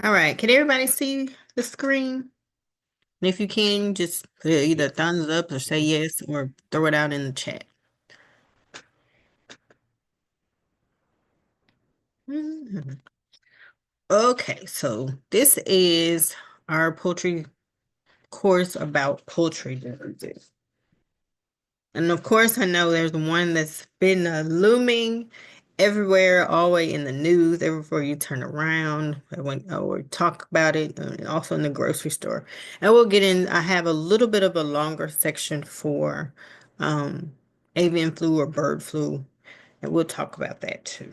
All right, can everybody see the screen? And if you can, just put either thumbs up or say yes or throw it out in the chat. Mhm. Okay, so this is our poultry course about poultry diseases. And of course, I know there's one that's been looming everywhere, always in the news, everywhere you turn around, or talk about it, and also in the grocery store. And we'll get in, I have a little bit of a longer section for um, avian flu or bird flu, and we'll talk about that too.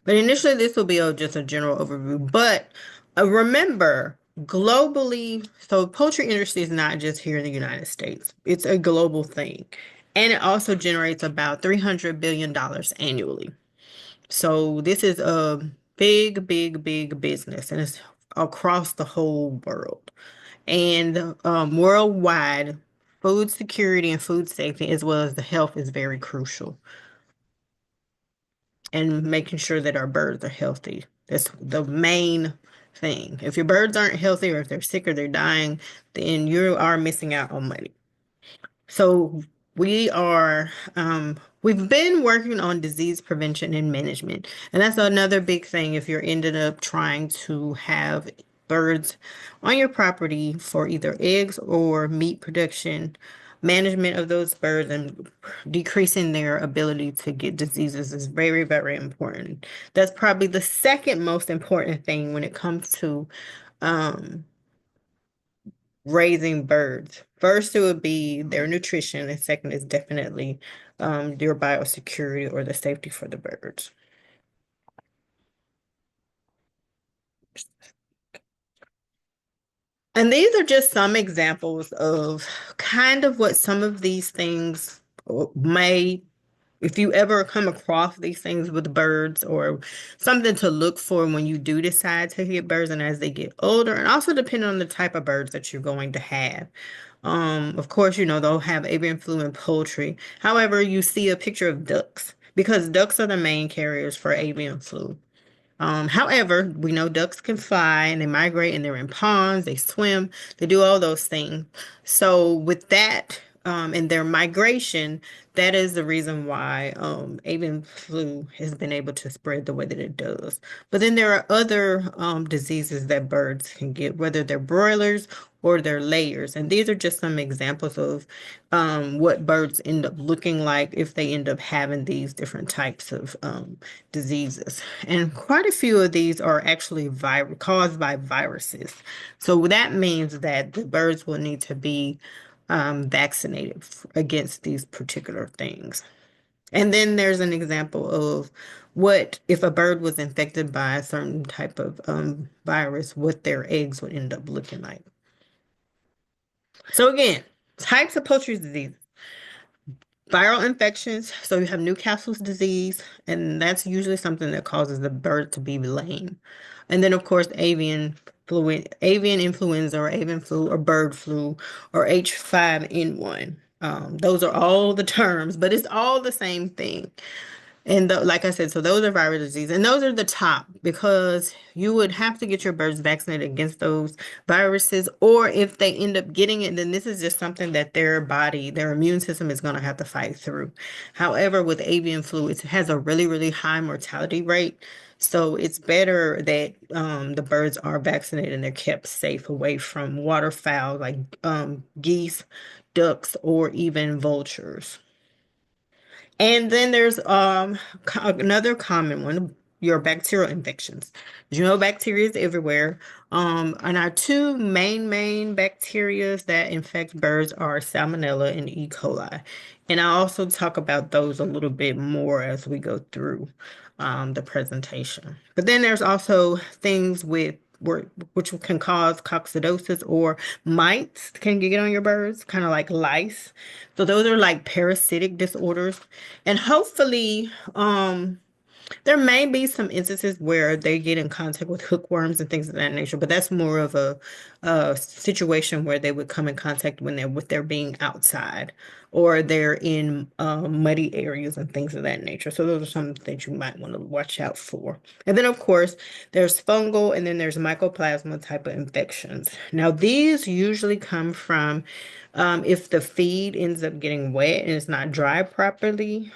But initially, this will be just a general overview. But remember, globally, so poultry industry is not just here in the United States. It's a global thing. And it also generates about $300 billion annually. So this is a big, big, big business, and it's across the whole world. And worldwide, food security and food safety, as well as the health, is very crucial and making sure that our birds are healthy. That's the main thing. If your birds aren't healthy or if they're sick or they're dying, then you are missing out on money. So we are, we've been working on disease prevention and management. And that's another big thing if you're ended up trying to have birds on your property for either eggs or meat production. Management of those birds and decreasing their ability to get diseases is very, very important. That's probably the second most important thing when it comes to um, raising birds. First, it would be their nutrition, and second is definitely their biosecurity or the safety for the birds. And these are just some examples of kind of what some of these things may, if you ever come across these things with birds or something to look for when you do decide to get birds and as they get older, and also depending on the type of birds that you're going to have. Of course, they'll have avian flu and poultry. However, you see a picture of ducks because ducks are the main carriers for avian flu. However, we know ducks can fly and they migrate and they're in ponds, they swim, they do all those things. So with that, and their migration, that is the reason why avian flu has been able to spread the way that it does. But then there are other diseases that birds can get, whether they're broilers or they're layers. And these are just some examples of what birds end up looking like if they end up having these different types of diseases. And quite a few of these are actually caused by viruses. So that means that the birds will need to be vaccinated against these particular things. And then there's an example of what if a bird was infected by a certain type of virus, what their eggs would end up looking like. So again, types of poultry disease. Viral infections. So you have Newcastle's disease, and that's usually something that causes the bird to be lame. And then, of course, avian influenza or avian flu or bird flu or H5N1. Those are all the terms, but it's all the same thing. And like I said, so those are viral disease, and those are the top because you would have to get your birds vaccinated against those viruses, or if they end up getting it, then this is just something that their body, their immune system is going to have to fight through. However, with avian flu, it has a really, really high mortality rate, so it's better that the birds are vaccinated and they're kept safe away from waterfowl like geese, ducks, or even vultures. And then there's another common one, your bacterial infections. Bacteria is everywhere. And our two main bacterias that infect birds are Salmonella and E. coli. And I also talk about those a little bit more as we go through the presentation. But then there's also things which can cause coccidosis or mites can get on your birds, kind of like lice. So those are like parasitic disorders. And hopefully, There may be some instances where they get in contact with hookworms and things of that nature, but that's more of a situation where they would come in contact when they're being outside or they're in muddy areas and things of that nature. So those are some things you might want to watch out for. And then, of course, there's fungal and then there's mycoplasma type of infections. Now, these usually come from if the feed ends up getting wet and it's not dry properly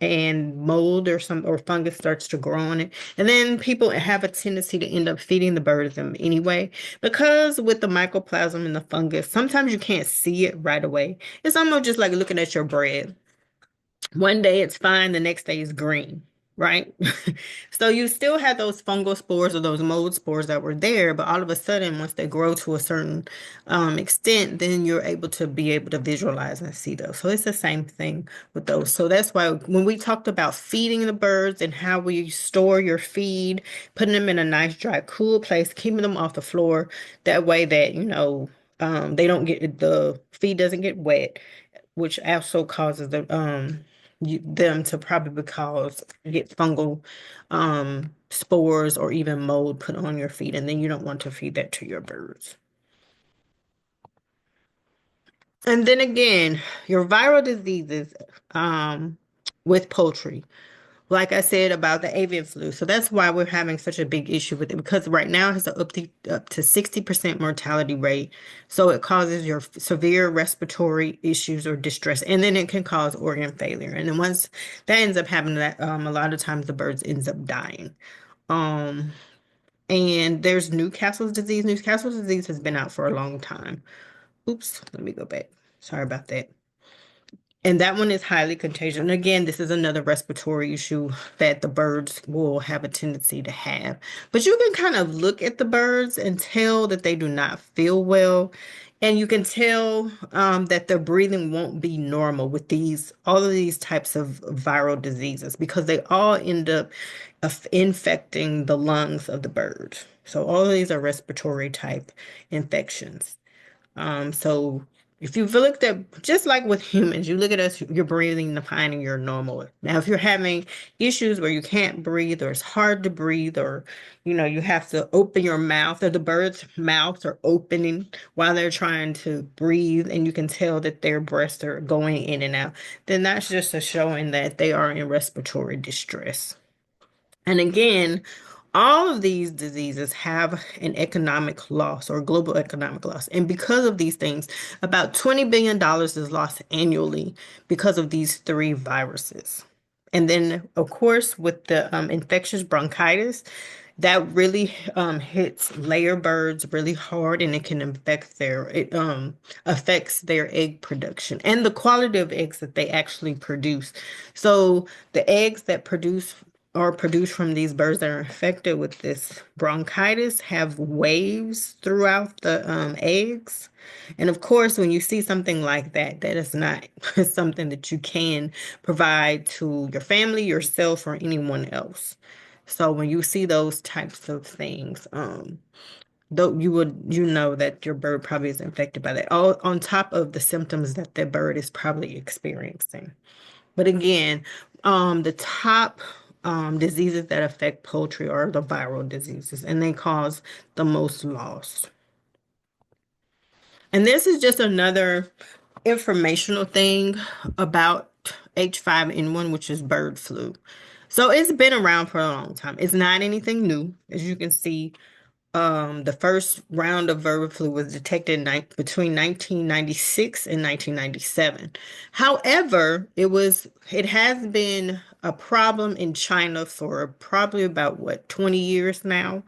and mold or fungus starts to grow on it. And then people have a tendency to end up feeding the birds them anyway. Because with the mycoplasm and the fungus, sometimes you can't see it right away. It's almost just like looking at your bread. One day it's fine, the next day it's green, right? So you still have those fungal spores or those mold spores that were there, but all of a sudden, once they grow to a certain extent, then you're able to visualize and see those. So it's the same thing with those. So that's why when we talked about feeding the birds and how we store your feed, putting them in a nice, dry, cool place, keeping them off the floor, that way that, they don't get the feed doesn't get wet, which also causes them to probably get fungal spores or even mold put on your feed, and then you don't want to feed that to your birds. And then again, your viral diseases with poultry. Like I said about the avian flu. So that's why we're having such a big issue with it because right now it has up to 60% mortality rate. So it causes your severe respiratory issues or distress, and then it can cause organ failure. And then once that ends up happening, that a lot of times the birds ends up dying. Um, and there's Newcastle's disease. Newcastle's disease has been out for a long time. Oops, let me go back. Sorry about that. And that one is highly contagious. And again, this is another respiratory issue that the birds will have a tendency to have. But you can kind of look at the birds and tell that they do not feel well. And you can tell that their breathing won't be normal with all of these types of viral diseases because they all end up infecting the lungs of the bird. So all of these are respiratory type infections. So if you've looked at, just like with humans, you look at us, you're breathing the fine and you're normal. Now, if you're having issues where you can't breathe or it's hard to breathe or, you have to open your mouth or the birds' mouths are opening while they're trying to breathe and you can tell that their breaths are going in and out, then that's just a showing that they are in respiratory distress. And again, all of these diseases have an economic loss or global economic loss. And because of these things, about $20 billion is lost annually because of these three viruses. And then, of course, with the infectious bronchitis, that really hits layer birds really hard and it can it affects their egg production and the quality of eggs that they actually produce. So the eggs that are produced from these birds that are infected with this bronchitis have waves throughout the eggs. And of course, when you see something like that, that is not something that you can provide to your family, yourself, or anyone else. So when you see those types of things, though you know that your bird probably is infected by that. All on top of the symptoms that the bird is probably experiencing. But again, the top diseases that affect poultry are the viral diseases, and they cause the most loss. And this is just another informational thing about H5N1, which is bird flu. So it's been around for a long time. It's not anything new. As you can see, the first round of bird flu was detected between 1996 and 1997. However, it has been a problem in China for probably about 20 years now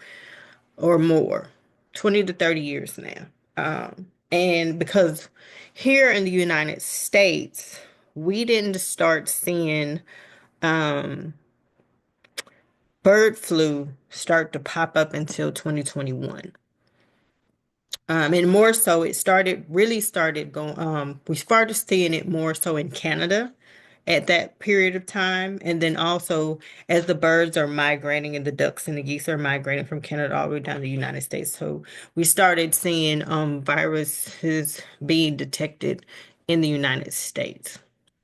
or more, 20 to 30 years now. And because here in the United States, we didn't start seeing um, bird flu start to pop up until 2021. And more so, really started going, we started seeing it more so in Canada at that period of time. And then also as the birds are migrating and the ducks and the geese are migrating from Canada all the way down to the United States. So we started seeing viruses being detected in the United States.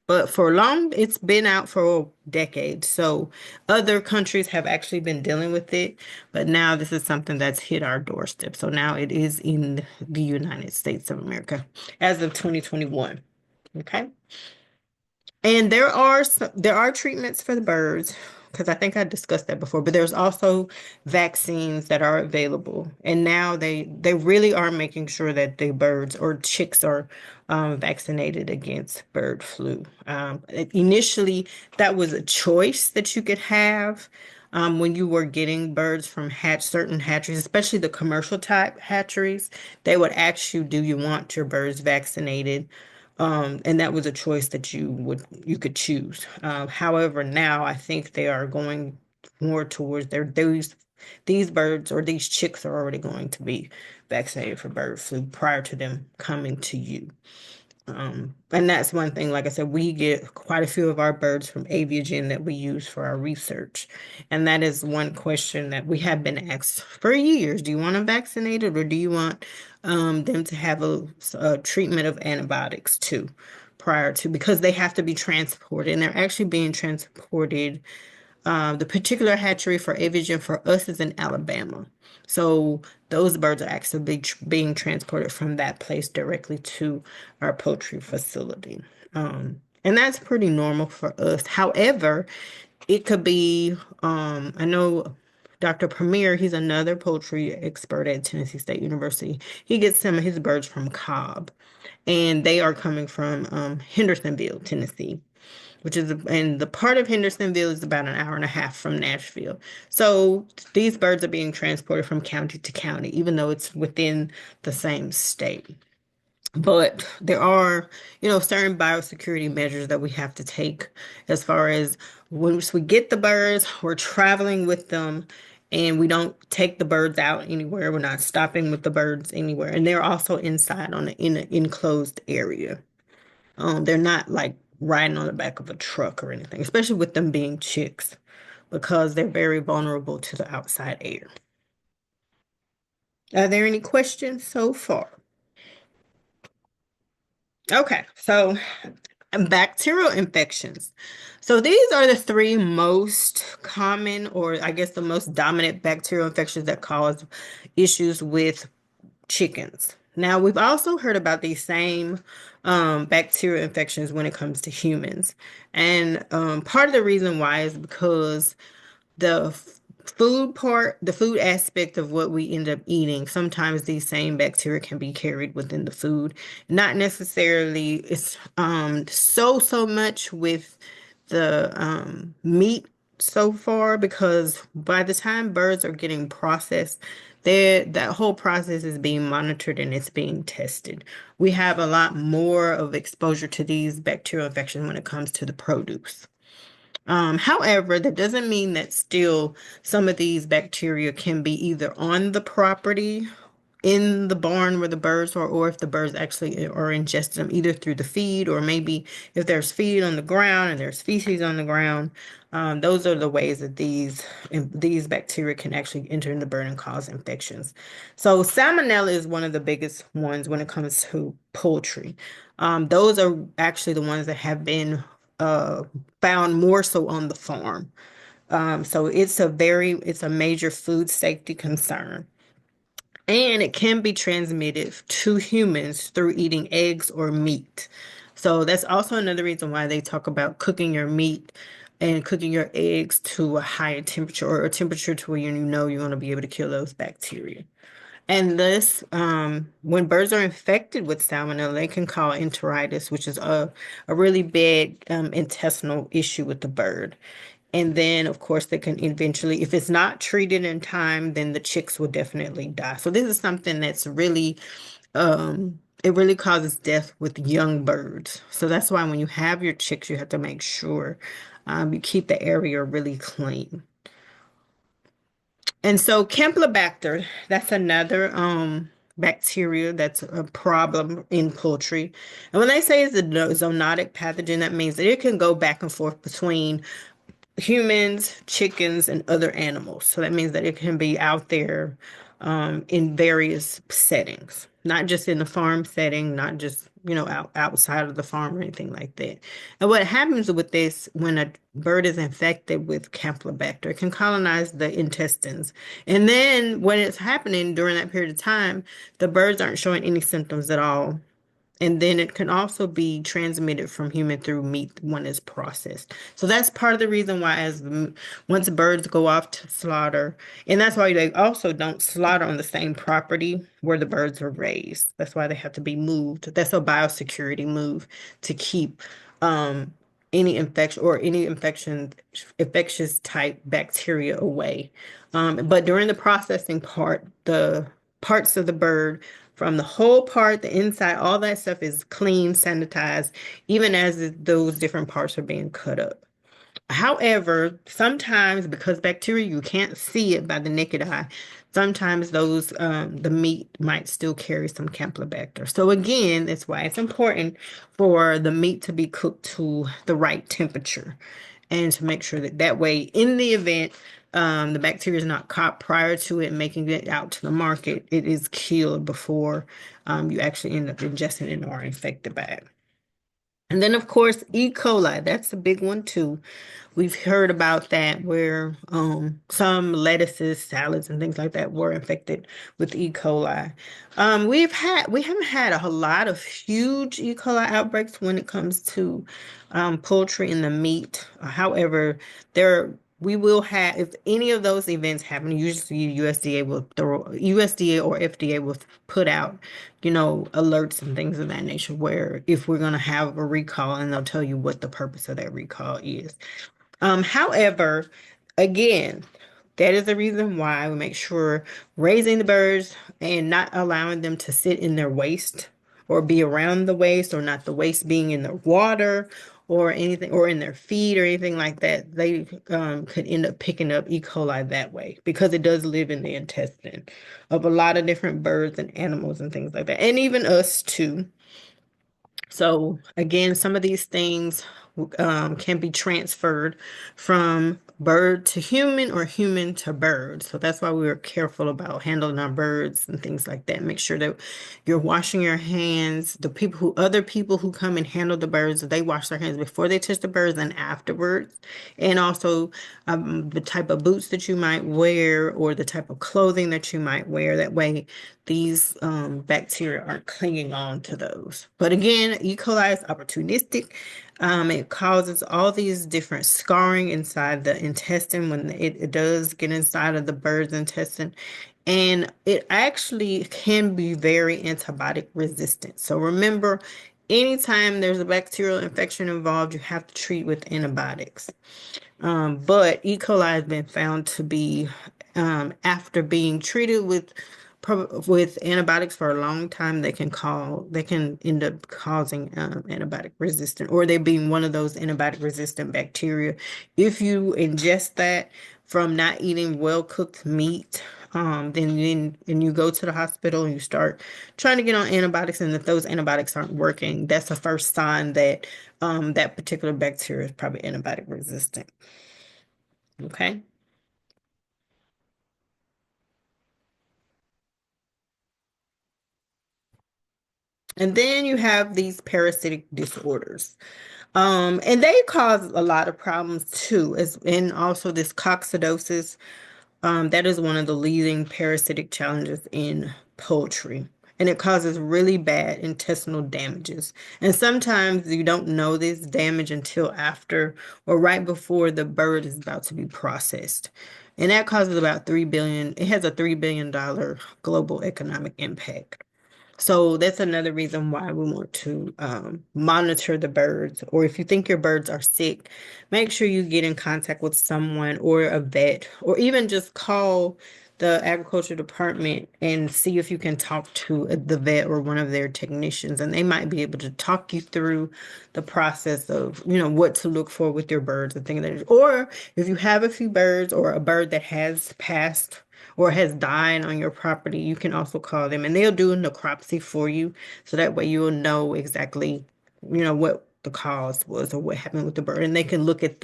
But for long, it's been out for decades. So other countries have actually been dealing with it, but now this is something that's hit our doorstep. So now it is in the United States of America as of 2021. Okay. And there are treatments for the birds because I think I discussed that before, but there's also vaccines that are available. And now they really are making sure that the birds or chicks are vaccinated against bird flu. Initially, that was a choice that you could have when you were getting birds from certain hatcheries, especially the commercial type hatcheries. They would ask you, do you want your birds vaccinated? And that was a choice that you could choose. However, now I think they are going more towards these birds or these chicks are already going to be vaccinated for bird flu prior to them coming to you. And that's one thing, like I said, we get quite a few of our birds from Aviagen that we use for our research. And that is one question that we have been asked for years. Do you want them vaccinated or do you want them to have a treatment of antibiotics too, prior to, because they have to be transported and they're actually being transported. The particular hatchery for Aviagen for us is in Alabama. So those birds are actually being transported from that place directly to our poultry facility. And that's pretty normal for us. However, it could be, I know Dr. Premier, he's another poultry expert at Tennessee State University. He gets some of his birds from Cobb, and they are coming from Hendersonville, Tennessee, which is, and the part of Hendersonville is about an hour and a half from Nashville. So these birds are being transported from county to county, even though it's within the same state. But there are, certain biosecurity measures that we have to take as far as once we get the birds, we're traveling with them and we don't take the birds out anywhere. We're not stopping with the birds anywhere. And they're also inside in an enclosed area. They're not like riding on the back of a truck or anything, especially with them being chicks, because they're very vulnerable to the outside air. Are there any questions so far? Okay, so bacterial infections. So these are the three most common, or I guess the most dominant bacterial infections that cause issues with chickens. Now, we've also heard about these same bacterial infections when it comes to humans. And part of the reason why is because the the food aspect of what we end up eating, sometimes these same bacteria can be carried within the food. Not necessarily, it's so much with the meat so far, because by the time birds are getting processed, that whole process is being monitored and it's being tested. We have a lot more of exposure to these bacterial infections when it comes to the produce. However, that doesn't mean that still some of these bacteria can be either on the property in the barn where the birds are, or if the birds actually are ingesting them either through the feed, or maybe if there's feed on the ground and there's feces on the ground. Those are the ways that these bacteria can actually enter in the bird and cause infections. So salmonella is one of the biggest ones when it comes to poultry. Those are actually the ones that have been uh, found more so on the farm. So it's a major food safety concern. And it can be transmitted to humans through eating eggs or meat. So that's also another reason why they talk about cooking your meat and cooking your eggs to a higher temperature, or a temperature to where you know you're going to be able to kill those bacteria. And this, when birds are infected with salmonella, they can cause enteritis, which is a really bad intestinal issue with the bird. And then, of course, they can eventually, if it's not treated in time, then the chicks will definitely die. So this is something that's really, it really causes death with young birds. So that's why when you have your chicks, you have to make sure you keep the area really clean. And so Campylobacter, that's another bacteria that's a problem in poultry. And when they say it's a zoonotic pathogen, that means that it can go back and forth between humans, chickens, and other animals. So that means that it can be out there in various settings, not just in the farm setting, not just outside of the farm or anything like that. And what happens with this when a bird is infected with Campylobacter, it can colonize the intestines. And then when it's happening during that period of time, the birds aren't showing any symptoms at all. And then it can also be transmitted from human through meat when it's processed. So that's part of the reason why, once birds go off to slaughter, and that's why they also don't slaughter on the same property where the birds are raised. That's why they have to be moved. That's a biosecurity move to keep um, any infection or any infectious type bacteria away. But during the processing part, the parts of the bird from the whole part, the inside, all that stuff is clean, sanitized, even as those different parts are being cut up. However, sometimes because bacteria, you can't see it by the naked eye, sometimes the meat might still carry some Campylobacter. So again, that's why it's important for the meat to be cooked to the right temperature and to make sure that that way, in the event the bacteria is not caught prior to it making it out to the market, it is killed before you actually end up ingesting it or infected by it. And then, of course, E. coli, that's a big one too. We've heard about that where some lettuces, salads, and things like that were infected with E. coli. We haven't had a lot of huge E. coli outbreaks when it comes to poultry and the meat. However, there we will have, if any of those events happen, usually USDA or FDA will put out, alerts and things of that nature where if we're going to have a recall, and they'll tell you what the purpose of that recall is. However, again, that is the reason why we make sure raising the birds and not allowing them to sit in their waste or be around the waste, or not the waste being in their water or anything, or in their feed or anything like that. They could end up picking up E. coli that way because it does live in the intestine of a lot of different birds and animals and things like that, and even us too. So again, some of these things can be transferred from bird to human or human to bird. So that's why we are careful about handling our birds and things like that. Make sure that you're washing your hands. Other people who come and handle the birds, they wash their hands before they touch the birds and afterwards. And also the type of boots that you might wear or the type of clothing that you might wear. That way these bacteria aren't clinging on to those. But again, E. coli is opportunistic. It causes all these different scarring inside the intestine when it does get inside of the bird's intestine. And it actually can be very antibiotic resistant. So remember, anytime there's a bacterial infection involved, you have to treat with antibiotics. But E. coli has been found to be, after being treated with antibiotics for a long time, they can end up causing antibiotic resistant, or they being one of those antibiotic resistant bacteria. If you ingest that from not eating well cooked meat, then and you go to the hospital and you start trying to get on antibiotics, and if those antibiotics aren't working, that's the first sign that that particular bacteria is probably antibiotic resistant. Okay. And then you have these parasitic disorders. And they cause a lot of problems too, and also this coccidosis. That is one of the leading parasitic challenges in poultry. And it causes really bad intestinal damages. And sometimes you don't know this damage until after or right before the bird is about to be processed. And that causes about 3 billion, it has a $3 billion global economic impact. So that's another reason why we want to monitor the birds. Or if you think your birds are sick, make sure you get in contact with someone or a vet, or even just call the agriculture department and see if you can talk to the vet or one of their technicians, and they might be able to talk you through the process of, what to look for with your birds and things like that. Or if you have a few birds or a bird that has passed or has died on your property, you can also call them and they'll do a necropsy for you. So that way you'll know exactly, what the cause was or what happened with the bird. And they can look at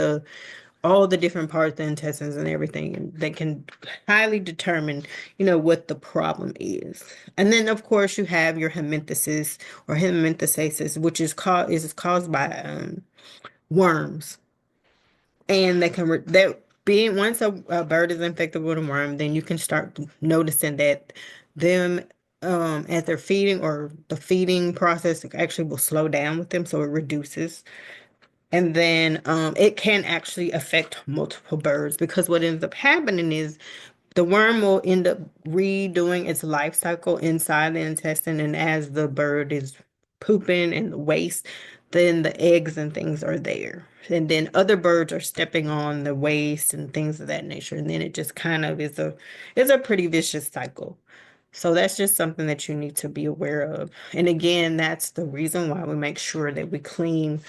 all the different parts of the intestines and everything, and they can highly determine, what the problem is. And then, of course, you have your hemanthesis or hemanthiasis, which is caused by worms, and they can that being once a bird is infected with a worm, then you can start noticing that them as they're feeding or the feeding process actually will slow down with them, so it reduces. And then it can actually affect multiple birds because what ends up happening is the worm will end up redoing its life cycle inside the intestine. And as the bird is pooping and the waste, then the eggs and things are there. And then other birds are stepping on the waste and things of that nature. And then it just kind of is a pretty vicious cycle. So that's just something that you need to be aware of. And again, that's the reason why we make sure that we clean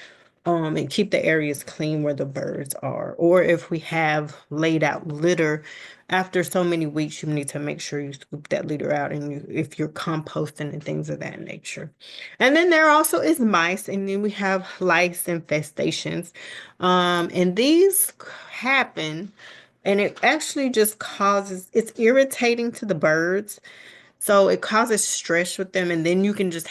and keep the areas clean where the birds are. Or if we have laid out litter, after so many weeks, you need to make sure you scoop that litter out and if you're composting and things of that nature. And then there also is mice, and then we have lice infestations. And these happen, and it actually just it's irritating to the birds. So it causes stress with them, and then you can just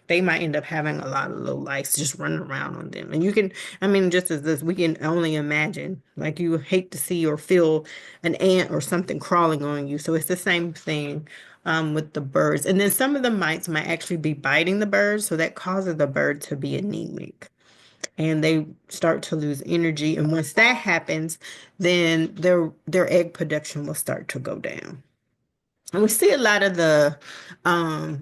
they might end up having a lot of little lice just running around on them. And I mean, just as this, we can only imagine, like you hate to see or feel an ant or something crawling on you. So it's the same thing with the birds. And then some of the mites might actually be biting the birds, so that causes the bird to be anemic. And they start to lose energy. And once that happens, then their egg production will start to go down. And we see a lot of the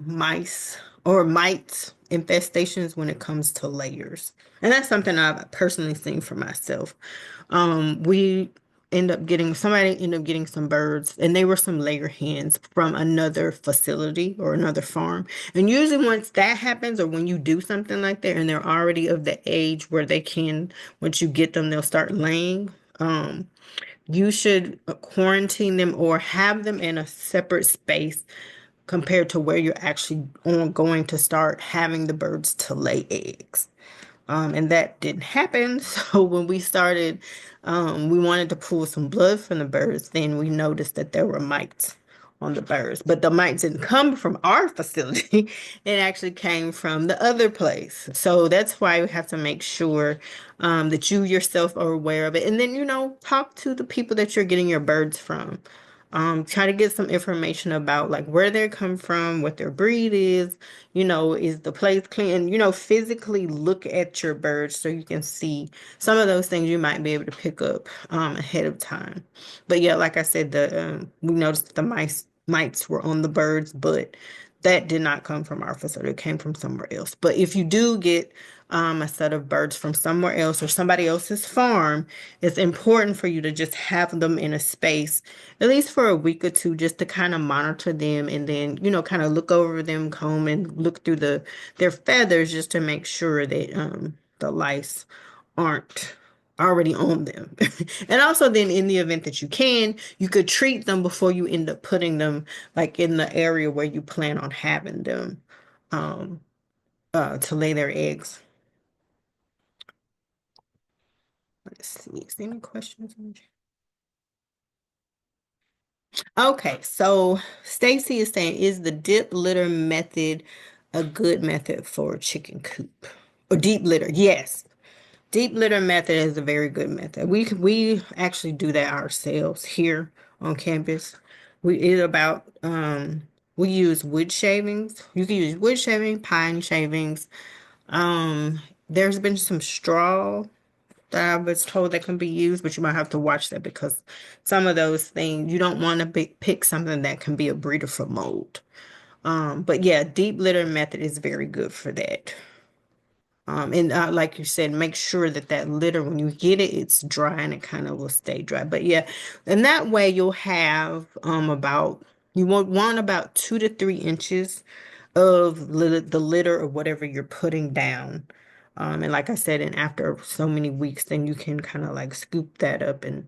mice or mites infestations when it comes to layers. And that's something I've personally seen for myself. We somebody ended up getting some birds, and they were some layer hens from another facility or another farm. And usually once that happens, or when you do something like that and they're already of the age where once you get them, they'll start laying. You should quarantine them or have them in a separate space compared to where you're actually going to start having the birds to lay eggs. And that didn't happen. So when we wanted to pull some blood from the birds, then we noticed that there were mites on the birds. But the mites didn't come from our facility. It actually came from the other place. So that's why we have to make sure that you yourself are aware of it. And then, talk to the people that you're getting your birds from. Try to get some information about like where they come from, what their breed is, is the place clean, and physically look at your birds so you can see some of those things you might be able to pick up ahead of time. But yeah, like I said, the we noticed that the mites were on the birds, but that did not come from our facility. It came from somewhere else. But if you do get a set of birds from somewhere else or somebody else's farm, it's important for you to just have them in a space, at least for a week or two, just to kind of monitor them and then, kind of look over them, comb and look through their feathers just to make sure that the lice aren't already on them. And also then in the event that you could treat them before you end up putting them like in the area where you plan on having them um to lay their eggs. Let's see. Is there any questions? Okay, so Stacy is saying, is the dip litter method a good method for chicken coop? Or deep litter? Yes. Deep litter method is a very good method. We actually do that ourselves here on campus. We use wood shavings. You can use wood shaving, pine shavings. There's been some straw that I was told that can be used, but you might have to watch that because some of those things you don't want to pick something that can be a breeder for mold. But yeah, deep litter method is very good for that. And like you said, make sure that that litter, when you get it, it's dry and it kind of will stay dry. But yeah, and that way you'll have you want about 2 to 3 inches of the litter or whatever you're putting down. And like I said, and after so many weeks, then you can kind of like scoop that up and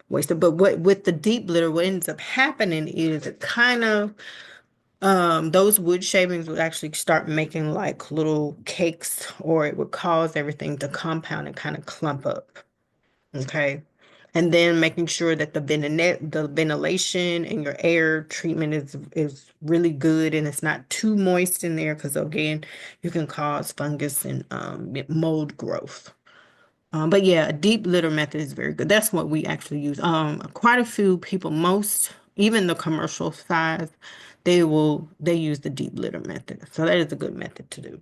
waste it. But what with the deep litter, what ends up happening is it kind of those wood shavings would actually start making like little cakes, or it would cause everything to compound and kind of clump up. Okay. And then making sure that the ventilation and your air treatment is really good and it's not too moist in there because again, you can cause fungus and mold growth. But yeah, a deep litter method is very good. That's what we actually use. Quite a few people, most even the commercial size, they use the deep litter method. So that is a good method to do.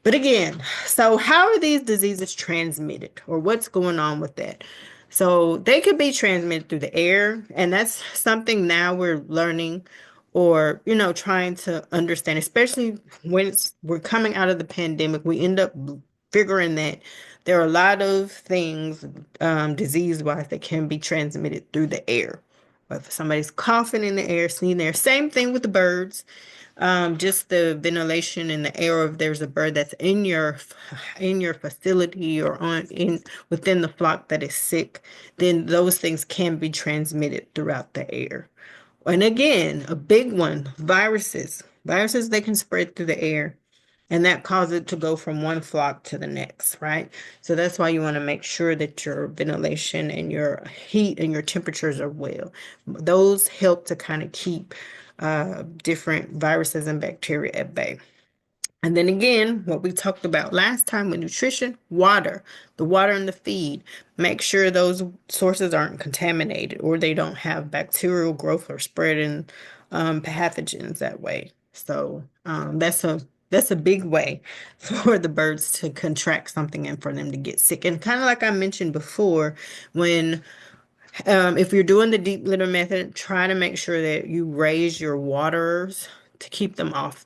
But again, so how are these diseases transmitted or what's going on with that? So they could be transmitted through the air, and that's something now we're learning or, trying to understand, especially when we're coming out of the pandemic, we end up figuring that there are a lot of things, disease-wise, that can be transmitted through the air. If somebody's coughing in the air, sneezing there, same thing with the birds. Just the ventilation in the air. If there's a bird that's in your facility or on in within the flock that is sick, then those things can be transmitted throughout the air. And again, a big one, viruses. Viruses, they can spread through the air. And that causes it to go from one flock to the next, right? So that's why you want to make sure that your ventilation and your heat and your temperatures are well. Those help to kind of keep different viruses and bacteria at bay. And then again, what we talked about last time with nutrition, water, the water in the feed. Make sure those sources aren't contaminated or they don't have bacterial growth or spreading pathogens that way. So that's a big way for the birds to contract something and for them to get sick. And kind of like I mentioned before, when if you're doing the deep litter method, try to make sure that you raise your waters to keep them off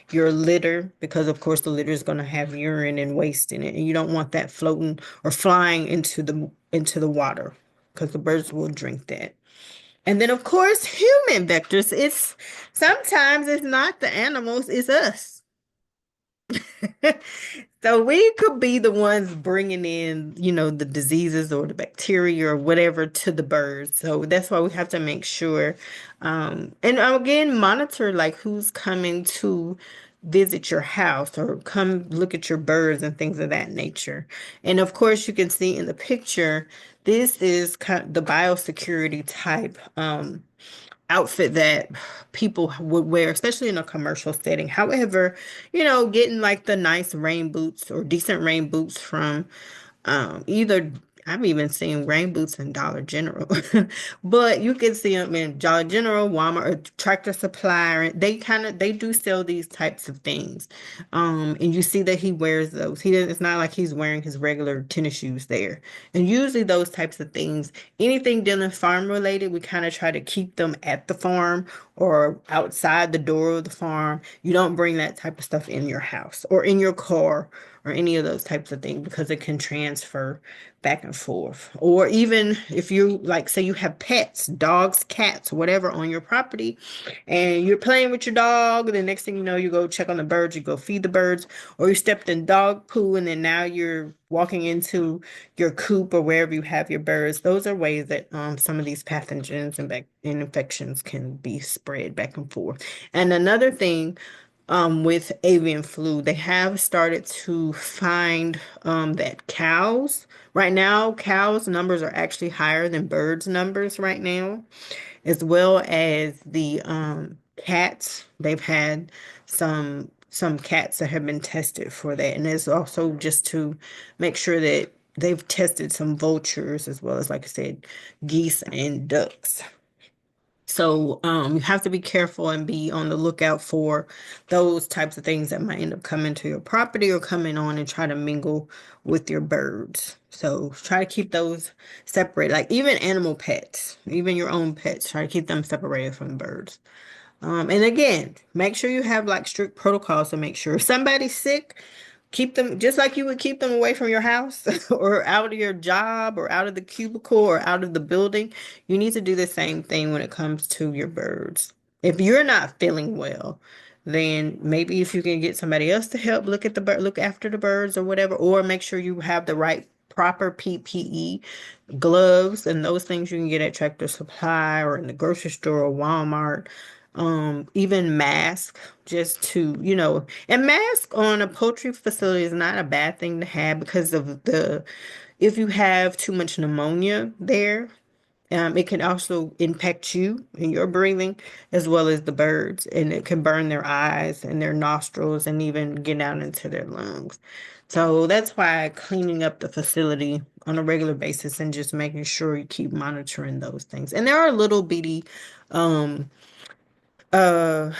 your litter because of course the litter is going to have urine and waste in it and you don't want that floating or flying into the water because the birds will drink that. And then of course human vectors. It's sometimes it's not the animals, it's us. So we could be the ones bringing in, the diseases or the bacteria or whatever to the birds. So that's why we have to make sure, and again, monitor like who's coming to visit your house or come look at your birds and things of that nature. And of course, you can see in the picture, this is kind of the biosecurity type. Outfit that people would wear, especially in a commercial setting. However, getting like the nice rain boots or decent rain boots from either I've even seen rain boots in Dollar General, but you can see them in Dollar General, Walmart, or Tractor Supply. They do sell these types of things, and you see that he wears those. It's not like he's wearing his regular tennis shoes there. And usually those types of things, anything dealing farm related, we kind of try to keep them at the farm or outside the door of the farm. You don't bring that type of stuff in your house or in your car or any of those types of things because it can transfer back and forth. Or even if you like, say you have pets, dogs, cats, whatever on your property, and you're playing with your dog, the next thing you know, you go check on the birds, you go feed the birds, or you stepped in dog poo, and then now you're walking into your coop or wherever you have your birds. Those are ways that some of these pathogens and infections can be spread back and forth. And another thing with avian flu. They have started to find that right now, cows' numbers are actually higher than birds' numbers right now, as well as the cats. They've had some cats that have been tested for that, and it's also just to make sure that they've tested some vultures as well as, like I said, geese and ducks. So you have to be careful and be on the lookout for those types of things that might end up coming to your property or coming on and try to mingle with your birds. So try to keep those separate, like even animal pets, even your own pets, try to keep them separated from the birds. And again, make sure you have like strict protocols to make sure if somebody's sick, keep them just like you would keep them away from your house or out of your job or out of the cubicle or out of the building. You need to do the same thing when it comes to your birds. If you're not feeling well, then maybe if you can get somebody else to help look after the birds or whatever, or make sure you have the right proper PPE, gloves, and those things you can get at Tractor Supply or in the grocery store or Walmart. Even mask, just to, and mask on a poultry facility is not a bad thing to have because of the If you have too much pneumonia there, it can also impact you and your breathing as well as the birds, and it can burn their eyes and their nostrils and even get down into their lungs. So that's why cleaning up the facility on a regular basis and just making sure you keep monitoring those things. And there are little bitty um, uh,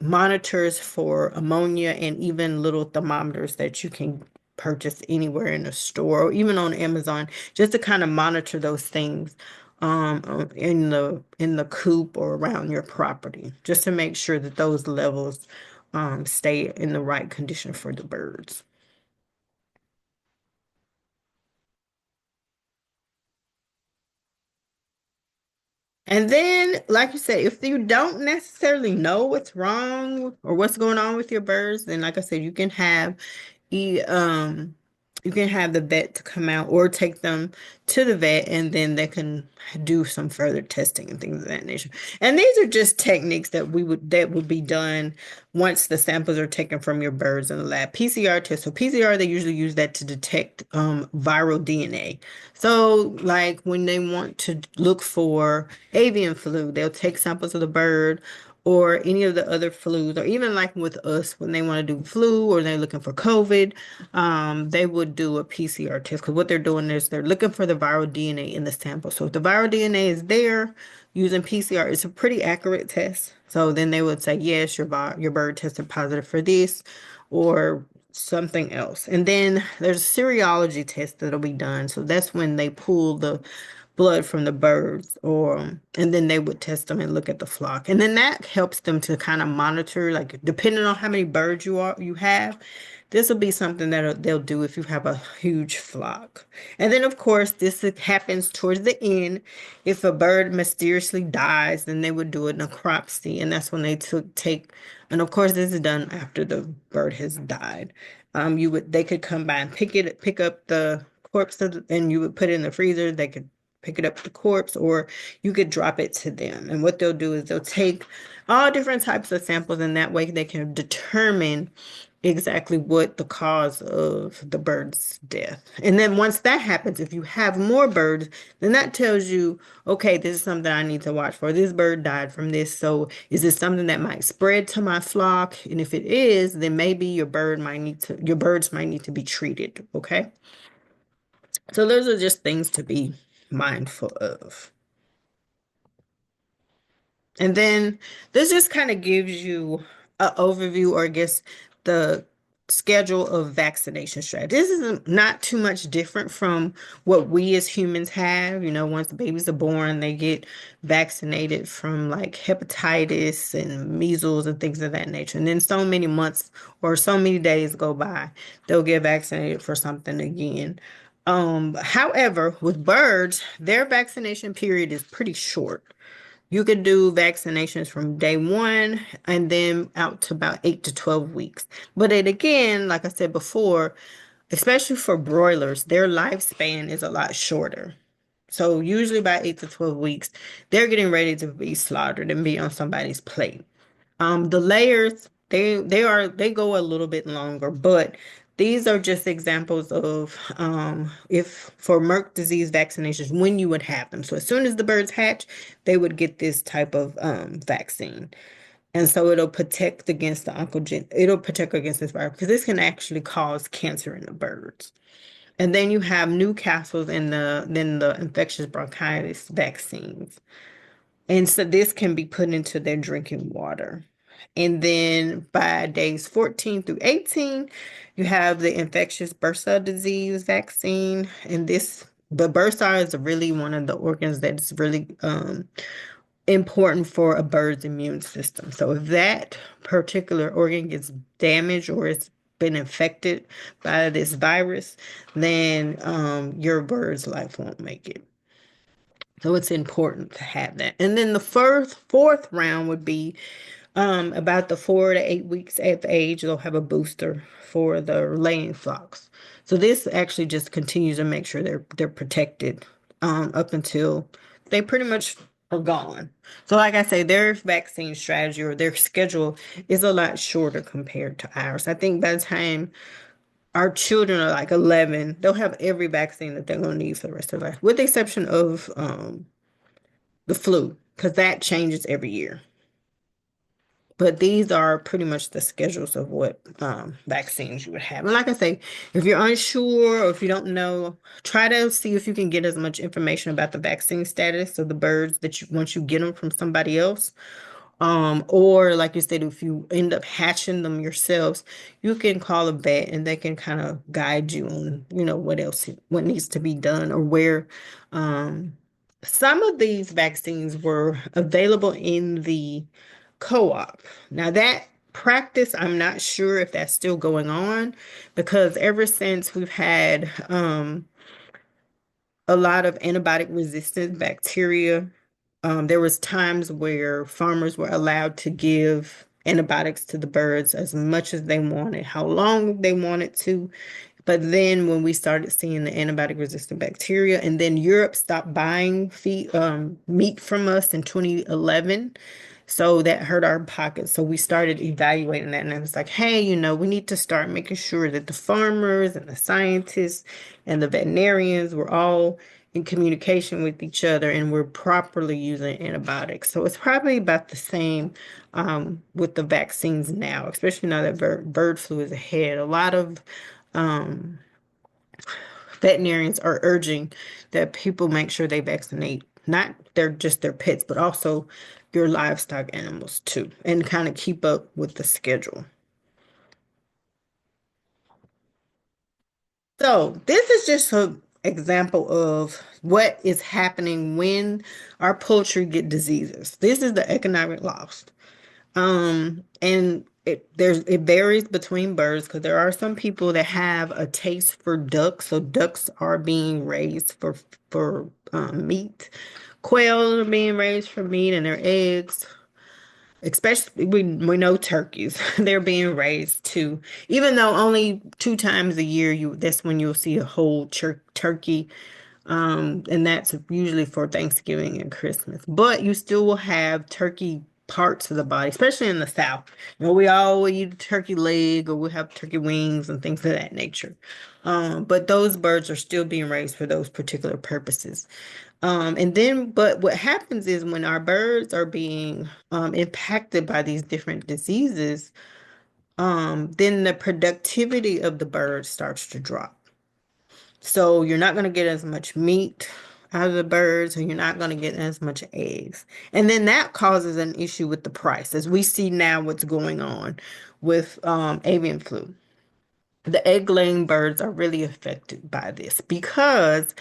monitors for ammonia and even little thermometers that you can purchase anywhere in a store or even on Amazon just to kind of monitor those things in the coop or around your property just to make sure that those levels stay in the right condition for the birds. And then, like you said, if you don't necessarily know what's wrong or what's going on with your birds, then like I said, e you can have the vet to come out or take them to the vet and then they can do some further testing and things of that nature. And these are just techniques that would be done once the samples are taken from your birds in the lab. PCR test. So PCR, they usually use that to detect viral DNA. So like when they want to look for avian flu, they'll take samples of the bird or any of the other flus, or even like with us, when they want to do flu or they're looking for COVID, they would do a PCR test because what they're doing is they're looking for the viral DNA in the sample. So if the viral DNA is there, using PCR, it's a pretty accurate test. So then they would say, yes, your bird tested positive for this or something else. And then there's a serology test that'll be done. So that's when they pull the blood from the birds or and then they would test them and look at the flock. And then that helps them to kind of monitor, like depending on how many birds you have, this will be something that they'll do if you have a huge flock. And then of course this happens towards the end. If a bird mysteriously dies, then they would do a necropsy, and that's when they take, and of course this is done after the bird has died. They could come by and pick up the corpse and you would put it in the freezer. They could pick it up the corpse or you could drop it to them. And what they'll do is they'll take all different types of samples, and that way they can determine exactly what the cause of the bird's death. And then once that happens, if you have more birds, then that tells you, okay, this is something I need to watch for. This bird died from this. So is this something that might spread to my flock? And if it is, then maybe your birds might need to be treated. Okay. So those are just things to be mindful of. And then this just kind of gives you an overview, or I guess the schedule of vaccination strategy. This is not too much different from what we as humans have. You know, once babies are born, they get vaccinated from like hepatitis and measles and things of that nature. And then so many months or so many days go by, they'll get vaccinated for something again. However, with birds, their vaccination period is pretty short. You could do vaccinations from day one and then out to about 8 to 12 weeks. But it again, like I said before, especially for broilers, their lifespan is a lot shorter. So usually by 8 to 12 weeks, they're getting ready to be slaughtered and be on somebody's plate. The layers, they go a little bit longer, but these are just examples of if for Merck disease vaccinations, when you would have them. So as soon as the birds hatch, they would get this type of vaccine. And so it'll protect against this virus because this can actually cause cancer in the birds. And then you have Newcastle's and the infectious bronchitis vaccines. And so this can be put into their drinking water. And then by days 14 through 18, you have the infectious bursa disease vaccine. And the bursa is really one of the organs that's really important for a bird's immune system. So if that particular organ gets damaged or it's been infected by this virus, then your bird's life won't make it. So it's important to have that. And then the fourth round would be about the 4 to 8 weeks of age. They'll have a booster for the laying flocks. So this actually just continues to make sure they're protected up until they pretty much are gone. So like I say, their vaccine strategy or their schedule is a lot shorter compared to ours. I think by the time our children are like 11, they'll have every vaccine that they're going to need for the rest of their life, with the exception of the flu, because that changes every year. But these are pretty much the schedules of what vaccines you would have. And like I say, if you're unsure or if you don't know, try to see if you can get as much information about the vaccine status of the birds that you once you get them from somebody else. Or like you said, if you end up hatching them yourselves, you can call a vet and they can kind of guide you on, what else, what needs to be done or where. Um, some of these vaccines were available in the co-op. Now that practice, I'm not sure if that's still going on because ever since we've had a lot of antibiotic resistant bacteria. There was times where farmers were allowed to give antibiotics to the birds as much as they wanted, how long they wanted to. But then when we started seeing the antibiotic resistant bacteria, and then Europe stopped buying meat from us in 2011. So that hurt our pockets. So we started evaluating that, and it was like, hey, we need to start making sure that the farmers and the scientists and the veterinarians were all in communication with each other and we're properly using antibiotics. So it's probably about the same with the vaccines now, especially now that bird flu is ahead. A lot of um, veterinarians are urging that people make sure they vaccinate not their pets, but also your livestock animals too, and kind of keep up with the schedule. So this is just an example of what is happening when our poultry get diseases. This is the economic loss. And it varies between birds because there are some people that have a taste for ducks. So ducks are being raised for meat. Quails are being raised for meat and their eggs. Especially we know turkeys. They're being raised too. Even though only 2 times a year that's when you'll see a whole turkey, and that's usually for Thanksgiving and Christmas. But you still will have turkey parts of the body, especially in the South. We all will eat a turkey leg or we'll have turkey wings and things of that nature. But those birds are still being raised for those particular purposes. But what happens is when our birds are being impacted by these different diseases, then the productivity of the bird starts to drop. So you're not going to get as much meat out of the birds, and you're not going to get as much eggs. And then that causes an issue with the price, as we see now what's going on with avian flu. The egg-laying birds are really affected by this because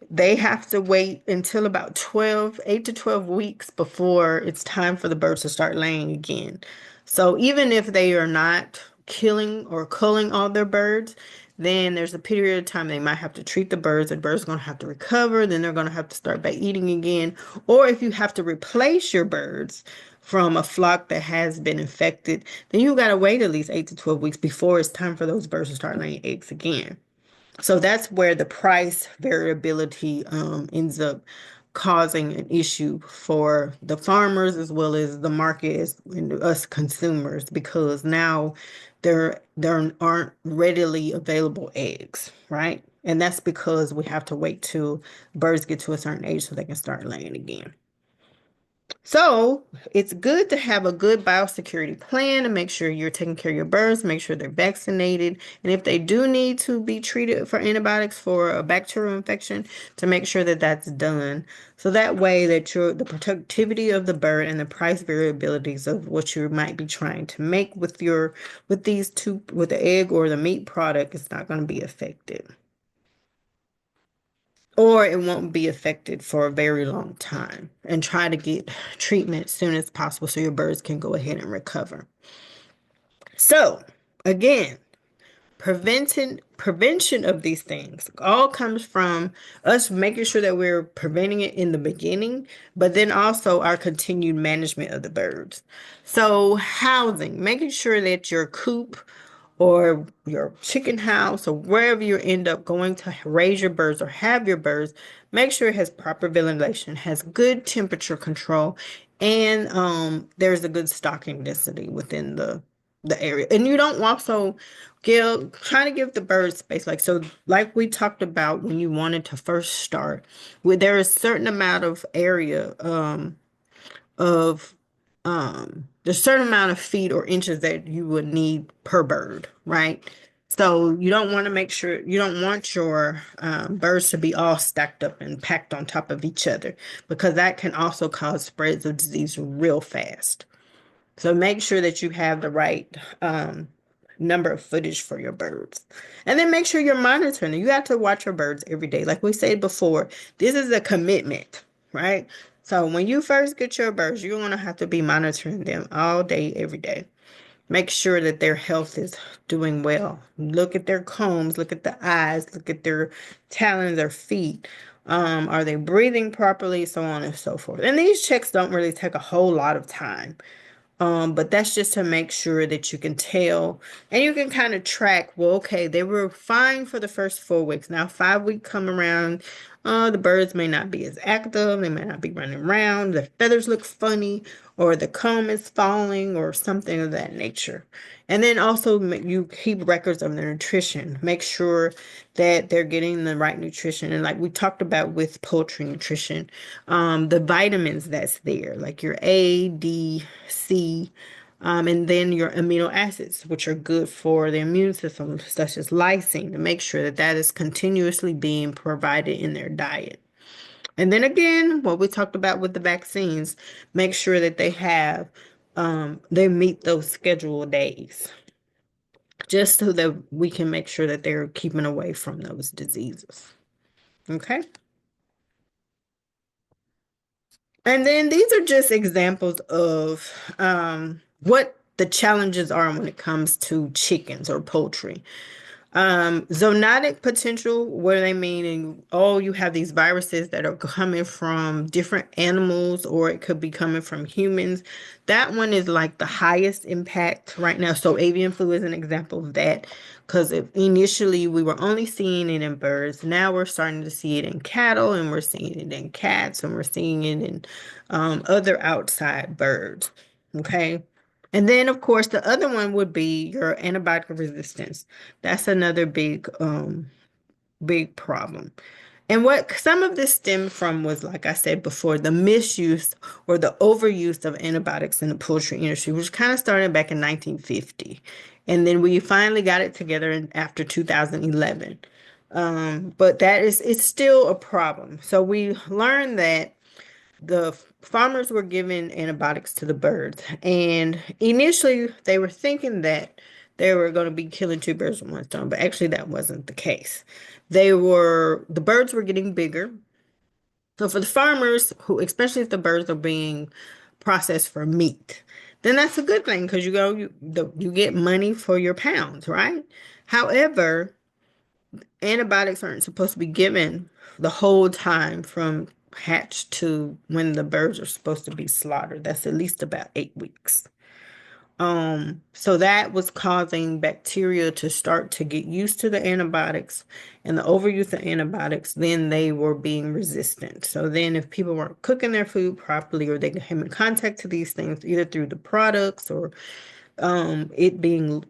they have to wait until about 8 to 12 weeks before it's time for the birds to start laying again. So even if they are not killing or culling all their birds, then there's a period of time they might have to treat the birds. The birds are going to have to recover. Then they're going to have to start by eating again. Or if you have to replace your birds from a flock that has been infected, then you got to wait at least 8 to 12 weeks before it's time for those birds to start laying eggs again. So that's where the price variability ends up causing an issue for the farmers as well as the market and us consumers because now there aren't readily available eggs, right? And that's because we have to wait till birds get to a certain age so they can start laying again. So it's good to have a good biosecurity plan and make sure you're taking care of your birds, make sure they're vaccinated. And if they do need to be treated for antibiotics for a bacterial infection, to make sure that that's done. So that way that the productivity of the bird and the price variabilities of what you might be trying to make with with the egg or the meat product is not going to be affected. Or it won't be affected for a very long time. And try to get treatment as soon as possible so your birds can go ahead and recover. So, again, prevention of these things all comes from us making sure that we're preventing it in the beginning, but then also our continued management of the birds. So housing, making sure that your coop or your chicken house or wherever you end up going to raise your birds or have your birds, make sure it has proper ventilation, has good temperature control, and there's a good stocking density the area. And you don't also give trying to give the birds space. Like so, like we talked about when you wanted to first start, where there is a certain amount of area of there's a certain amount of feet or inches that you would need per bird, right? So you don't want to make sure you don't want your birds to be all stacked up and packed on top of each other because that can also cause spreads of disease real fast. So make sure that you have the right number of footage for your birds. And then make sure you're monitoring them. You have to watch your birds every day. Like we said before, this is a commitment, right? So when you first get your birds, you're going to have to be monitoring them all day, every day. Make sure that their health is doing well. Look at their combs, look at the eyes, look at their talons, their feet. Are they breathing properly? So on and so forth. And these checks don't really take a whole lot of time. But that's just to make sure that you can tell and you can kind of track, well, okay, they were fine for the first 4 weeks. Now, 5 week come around, the birds may not be as active, they may not be running around, the feathers look funny, or the comb is falling, or something of that nature. And then also you keep records of their nutrition. Make sure that they're getting the right nutrition. And like we talked about with poultry nutrition, the vitamins that's there, like your A, D, C, and then your amino acids, which are good for the immune system, such as lysine, to make sure that that is continuously being provided in their diet. And then again, what we talked about with the vaccines, make sure that they meet those scheduled days, just so that we can make sure that they're keeping away from those diseases. Okay. And then these are just examples of what the challenges are when it comes to chickens or poultry. Zoonotic potential, what do they mean? And oh, you have these viruses that are coming from different animals, or it could be coming from humans. That one is like the highest impact right now. So avian flu is an example of that. Because initially we were only seeing it in birds. Now we're starting to see it in cattle, and we're seeing it in cats, and we're seeing it in other outside birds. Okay. And then, of course, the other one would be your antibiotic resistance. That's another big problem. And what some of this stemmed from was, like I said before, the misuse or the overuse of antibiotics in the poultry industry, which kind of started back in 1950. And then we finally got it together after 2011. But it's still a problem. So we learned that the farmers were giving antibiotics to the birds. And initially, they were thinking that they were going to be killing two birds with one stone, but actually, that wasn't the case. The birds were getting bigger. So for the farmers, who, especially if the birds are being processed for meat, then that's a good thing because you get money for your pounds, right? However, antibiotics aren't supposed to be given the whole time from hatch to when the birds are supposed to be slaughtered. That's at least about 8 weeks. So that was causing bacteria to start to get used to the antibiotics, and the overuse of antibiotics, then they were being resistant. So then if people weren't cooking their food properly, or they came in contact to these things either through the products or it being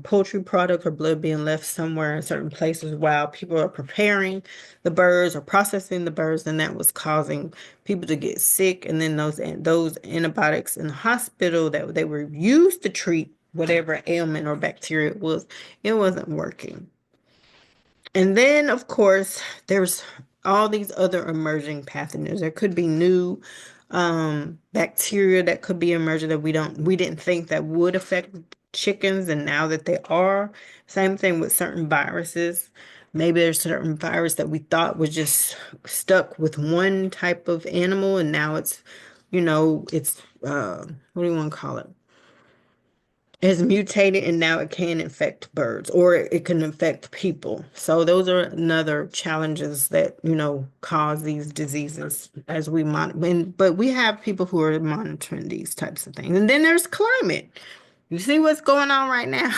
poultry product or blood being left somewhere in certain places while people are preparing the birds or processing the birds, and that was causing people to get sick. And then those antibiotics in the hospital that they were used to treat whatever ailment or bacteria it wasn't working. And then, of course, there's all these other emerging pathogens. There could be new bacteria that could be emerging that we didn't think that would affect chickens, and now that they are. Same thing with certain viruses. Maybe there's certain virus that we thought was just stuck with one type of animal, and now it's what do you want to call it? Has mutated, and now it can infect birds, or it can infect people. So those are another challenges that, cause these diseases as we monitor. But we have people who are monitoring these types of things. And then there's climate. You see what's going on right now.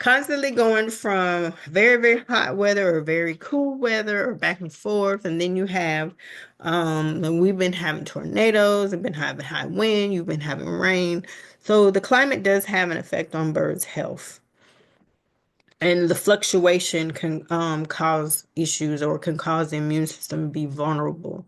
constantly going from very, very hot weather or very cool weather or back and forth. And then you have, and we've been having tornadoes, we've been having high wind, you've been having rain. So the climate does have an effect on birds' health. And the fluctuation can cause issues or can cause the immune system to be vulnerable.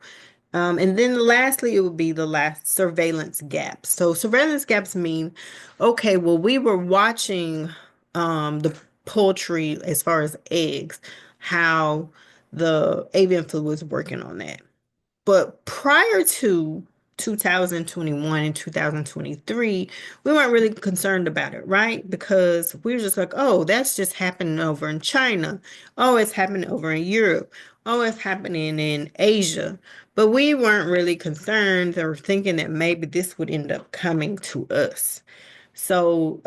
And then lastly, it would be the last surveillance gaps. So surveillance gaps mean, okay, well, we were watching the poultry as far as eggs, how the avian flu was working on that. But prior to 2021 and 2023, we weren't really concerned about it, right? Because we were just like, oh, that's just happening over in China. Oh, it's happening over in Europe. Oh, it's happening in Asia. But we weren't really concerned or thinking that maybe this would end up coming to us. So,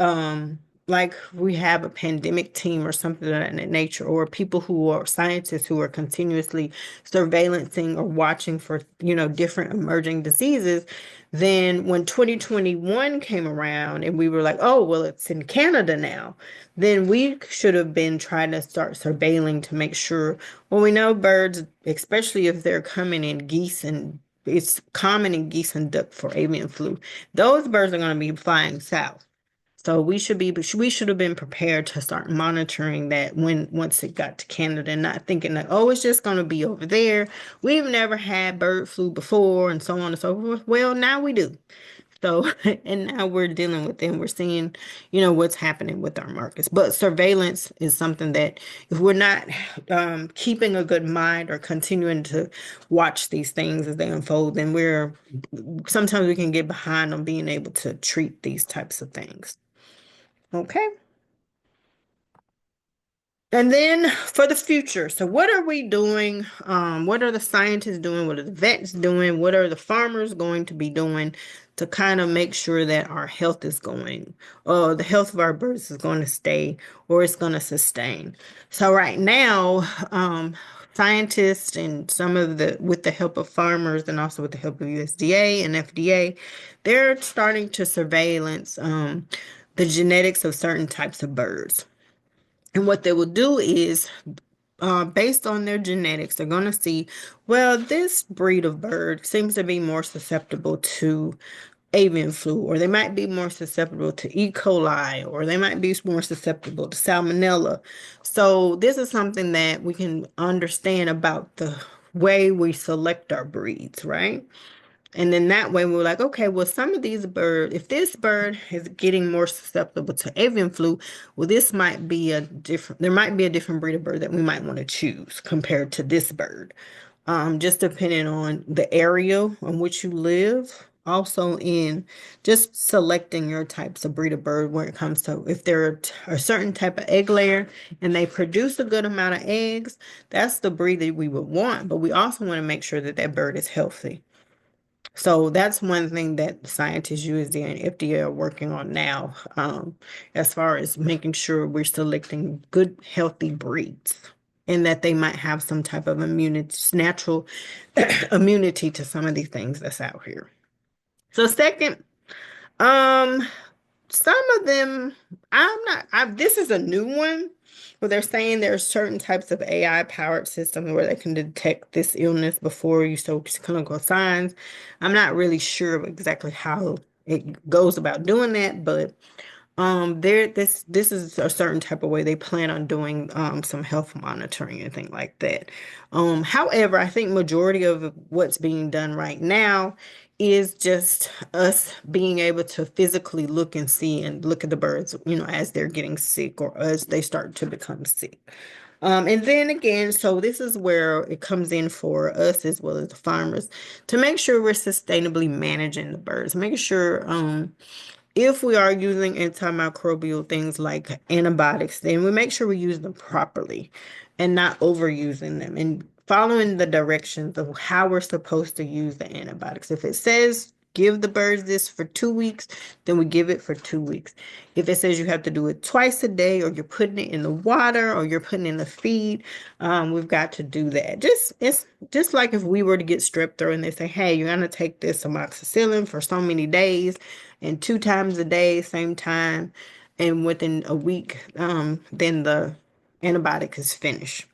like we have a pandemic team or something of that nature, or people who are scientists who are continuously surveillancing or watching for, different emerging diseases. Then when 2021 came around and we were like, oh, well, it's in Canada now, then we should have been trying to start surveilling to make sure, well, we know birds, especially if they're coming in geese and it's common in geese and duck for avian flu. Those birds are going to be flying south. So we should have been prepared to start monitoring that when once it got to Canada and not thinking that, oh, it's just going to be over there. We've never had bird flu before and so on and so forth. Well, now we do. So, and now we're dealing with them. We're seeing, what's happening with our markets. But surveillance is something that if we're not keeping a good mind or continuing to watch these things as they unfold, then sometimes we can get behind on being able to treat these types of things. Okay. And then for the future, so what are we doing? What are the scientists doing? What are the vets doing? What are the farmers going to be doing to kind of make sure that our health is the health of our birds is going to stay or it's going to sustain? So right now, scientists and with the help of farmers and also with the help of USDA and FDA, they're starting to surveillance the genetics of certain types of birds. And what they will do is, based on their genetics, they're going to see, well, this breed of bird seems to be more susceptible to avian flu, or they might be more susceptible to E. coli, or they might be more susceptible to salmonella. So this is something that we can understand about the way we select our breeds, right? And then that way we're like, okay, well, some of these birds, if this bird is getting more susceptible to avian flu, well, there might be a different breed of bird that we might want to choose compared to this bird. Just depending on the area in which you live. Also in just selecting your types of breed of bird when it comes to if they're a certain type of egg layer and they produce a good amount of eggs, that's the breed that we would want. But we also want to make sure that that bird is healthy. So that's one thing that scientists, USDA, and FDA are working on now, as far as making sure we're selecting good, healthy breeds, and that they might have some type of natural immunity to some of these things that's out here. So second, um, some of them, this is a new one where they're saying there are certain types of AI powered systems where they can detect this illness before you show clinical signs. I'm not really sure of exactly how it goes about doing that, but this is a certain type of way they plan on doing some health monitoring and things like that. However, I think majority of what's being done right now is just us being able to physically look and see and look at the birds, as they're getting sick or as they start to become sick. And then again, so this is where it comes in for us as well as the farmers to make sure we're sustainably managing the birds, making sure if we are using antimicrobial things like antibiotics, then we make sure we use them properly and not overusing them and following the directions of how we're supposed to use the antibiotics. If it says give the birds this for 2 weeks, then we give it for 2 weeks. If it says you have to do it twice a day, or you're putting it in the water, or you're putting in the feed, we've got to do that. It's just like if we were to get strep throat and they say, hey, you're gonna take this amoxicillin for so many days and 2 times a day, same time. and within a week, then the antibiotic is finished.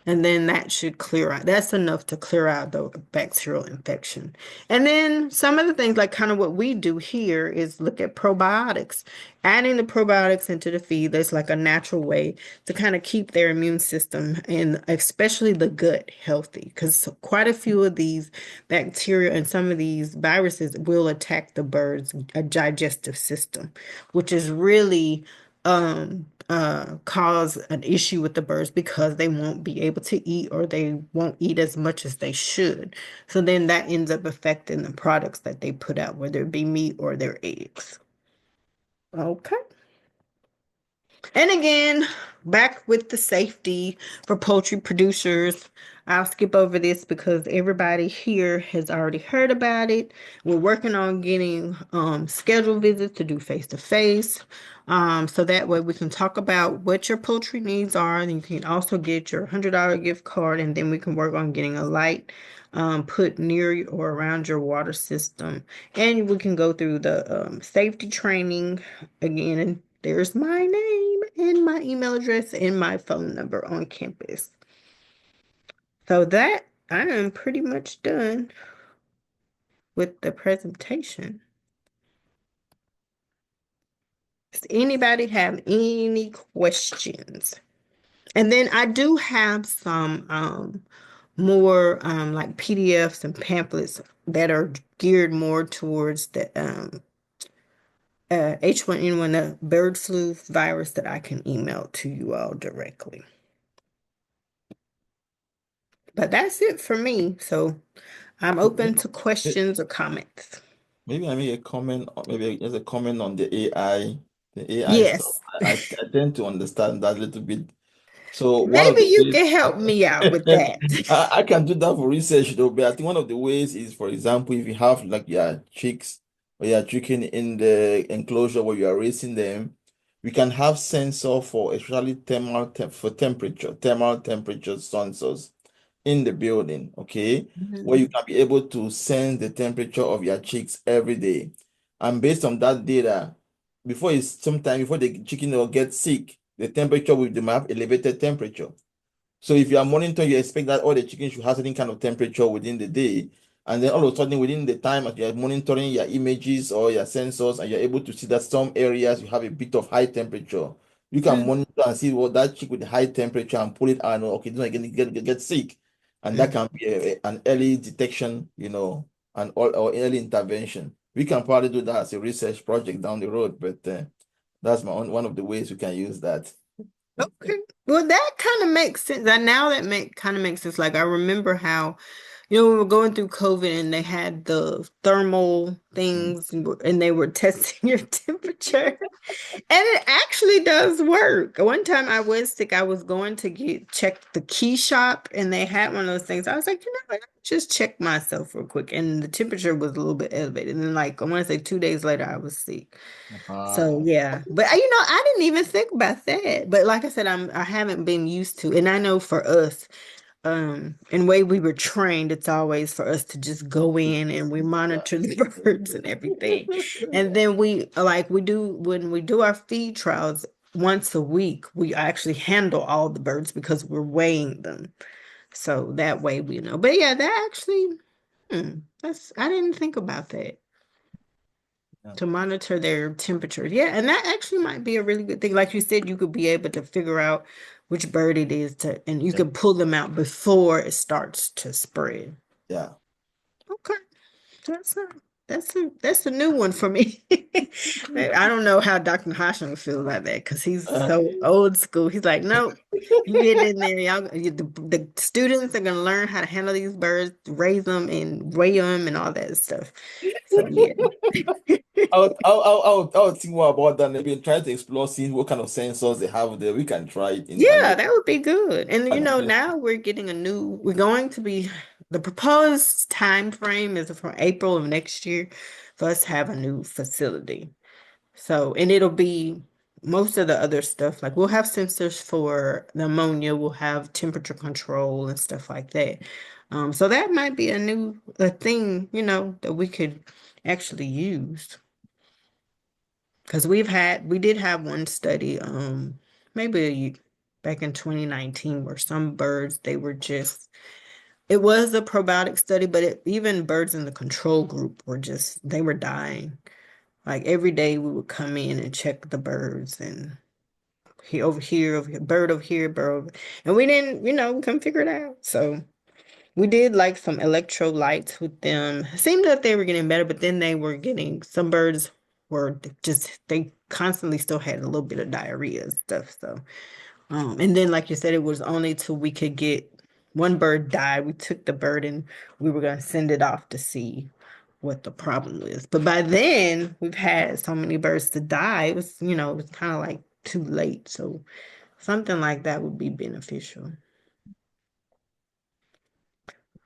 And then that should clear out. That's enough to clear out the bacterial infection. And then some of the things, like kind of what we do here, is look at probiotics. Adding the probiotics into the feed, that's like a natural way to kind of keep their immune system and especially the gut healthy. Because quite a few of these bacteria and some of these viruses will attack the bird's digestive system, which is really cause an issue with the birds because they won't be able to eat or they won't eat as much as they should. So then that ends up affecting the products that they put out, whether it be meat or their eggs. Okay. And again, back with the safety for poultry producers. I'll skip over this because everybody here has already heard about it. We're working on getting scheduled visits to do face to face. So that way we can talk about what your poultry needs are. And you can also get your $100 gift card, and then we can work on getting a light put near or around your water system. And we can go through the safety training again. And there's my name and my email address and my phone number on campus. So that I am pretty much done with the presentation. Does anybody have any questions? And then I do have some more like PDFs and pamphlets that are geared more towards the H1N1, the bird flu virus, that I can email to you all directly. But that's it for me. So I'm open to questions or comments. Maybe I make a comment, or maybe there's a comment on the AI stuff. Yes. I tend to understand that a little bit. So one of Maybe the you ways can help me out with that. I can do that for research though, but I think one of the ways is, for example, if you have like your chicks or your chicken in the enclosure where you are raising them, we can have sensor for especially thermal temperature sensors in the building, okay, where you Mhm. can be able to sense the temperature of your chicks every day. And based on that data, before the chicken will get sick, the temperature will they might have elevated temperature. So if you are monitoring, you expect that all the chickens should have certain kind of temperature within the day. And then all of a sudden, within the time that you are monitoring your images or your sensors, and you're able to see that some areas you have a bit of high temperature, you can Mhm. monitor and see what that chick with the high temperature and pull it out. And, okay, it's not going to get sick. And that can be an early detection, or early intervention. We can probably do that as a research project down the road, but that's one of the ways we can use that. Okay. Well, that kind of makes sense. And now that make kind of makes sense. Like I remember how, we were going through COVID and they had the thermal things and they were testing your temperature. And it actually does work. One time I was sick, I was going to get checked the key shop and they had one of those things. I was like, what? Just check myself real quick. And the temperature was a little bit elevated. And then like I want to say 2 days later I was sick. So Uh, yeah. But I didn't even think about that. But like I said, I haven't been used to, and I know for us, and way we were trained, it's always for us to just go in and we monitor the birds and everything. And then we do when we do our feed trials once a week, we actually handle all the birds because we're weighing them. So that way we know. But yeah, that actually, that's I didn't think about that yeah. to monitor their temperature. Yeah, and that actually might be a really good thing. Like you said, you could be able to figure out which bird it is and you Yeah. can pull them out before it starts to spread. Yeah. Okay. That's a new one for me. I don't know how Dr. Hashem would feel about that because he's Uh, so old school. He's like, nope, you get in there, the students are gonna learn how to handle these birds, raise them and weigh them and all that stuff. So yeah. I would think more about that. Maybe try to explore, seeing what kind of sensors they have there. We can try it in and Yeah, that would be good. And just now we're going to be, the proposed time frame is from April of next year for us to have a new facility. So, and it'll be most of the other stuff, like we'll have sensors for the ammonia, we'll have temperature control and stuff like that. So that might be a thing, that we could actually use. Because we did have one study, maybe back in 2019 where some birds, they were just, it was a probiotic study, but even birds in the control group were just, they were dying. Like every day we would come in and check the birds and over here, bird over here, bird over, and we didn't, we couldn't figure it out. So we did like some electrolytes with them. It seemed that they were getting better, but then they were getting, some birds were just, they constantly still had a little bit of diarrhea and stuff. So, and then like you said, it was only till we could get, one bird died. We took the bird and we were going to send it off to see what the problem is. But by then, we've had so many birds to die. It was kind of like too late. So something like that would be beneficial.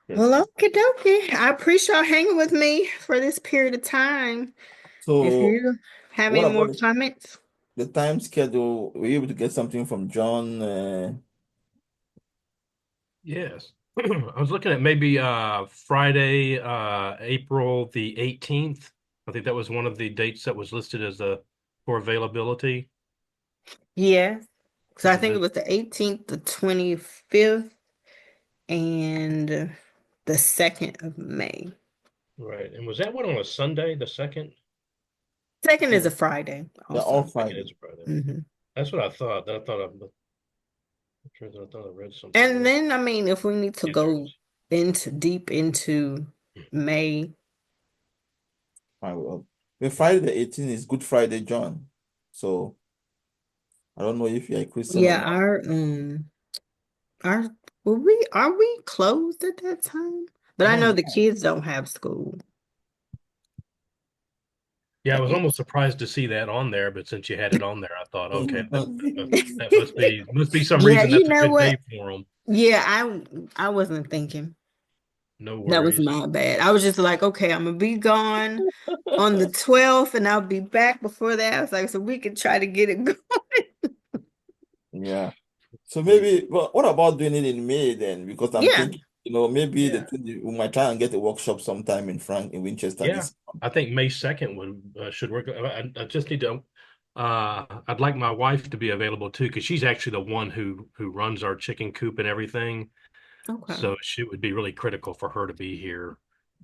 Yes. Well, okie dokie. I appreciate y'all hanging with me for this period of time. If So you have what any more about comments, the time schedule? Were you able to get something from John? Yes. I was looking at maybe Friday, April the 18th. I think that was one of the dates that was listed as for availability. yes. So It I was think it this, was the 18th, the 25th, and the 2nd of May. right. And was that one on a Sunday, the second? Second is Yeah, a Friday they're all also. Second Friday. is Friday. Hmm. That's what I thought. I thought I read something And wrong. then, I mean, if we need to Yeah, there it go is. into deep into May, Fine, well, the Friday the 18th is Good Friday, John. So I don't know if you're a Christian or yeah, not. our are we closed at that time? But I No, know you the kids don't have school. Yeah, I The was eight. almost surprised to see that on there, but since you had it on there, I thought, okay, are. that must be some Yeah, reason you that's a know good day what? for them. Yeah, I wasn't thinking. No That was worries. my bad. I was just like, okay, I'm gonna be gone on the 12th and I'll be back before that. I was like, so we could try to get it going. Yeah. So Mm. maybe, well, what about doing it in May then? Because I'm Yeah. thinking, maybe Yeah. we might try and get a workshop sometime in Winchester Yeah, this month. I think May 2nd would should work. I just need to. I'd like my wife to be available too, because she's actually the one who runs our chicken coop and everything. Okay. So she would be really critical for her to be here.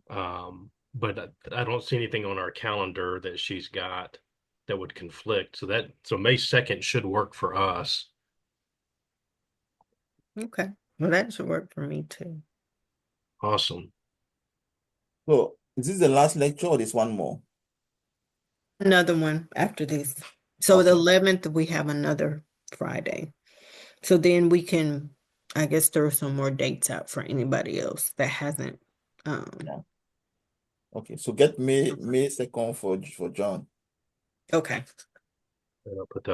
But I don't see anything on our calendar that she's got that would conflict. So May 2nd should work for us. Okay. Well, that should work for me too. Awesome. So is this the last lecture or this one more? Another one after this. So the Okay. 11th, we have another Friday. So then we can, I guess, throw some more dates out for anybody else that hasn't. Um, Yeah. Okay. So get May 2nd for John. okay. And I'll put that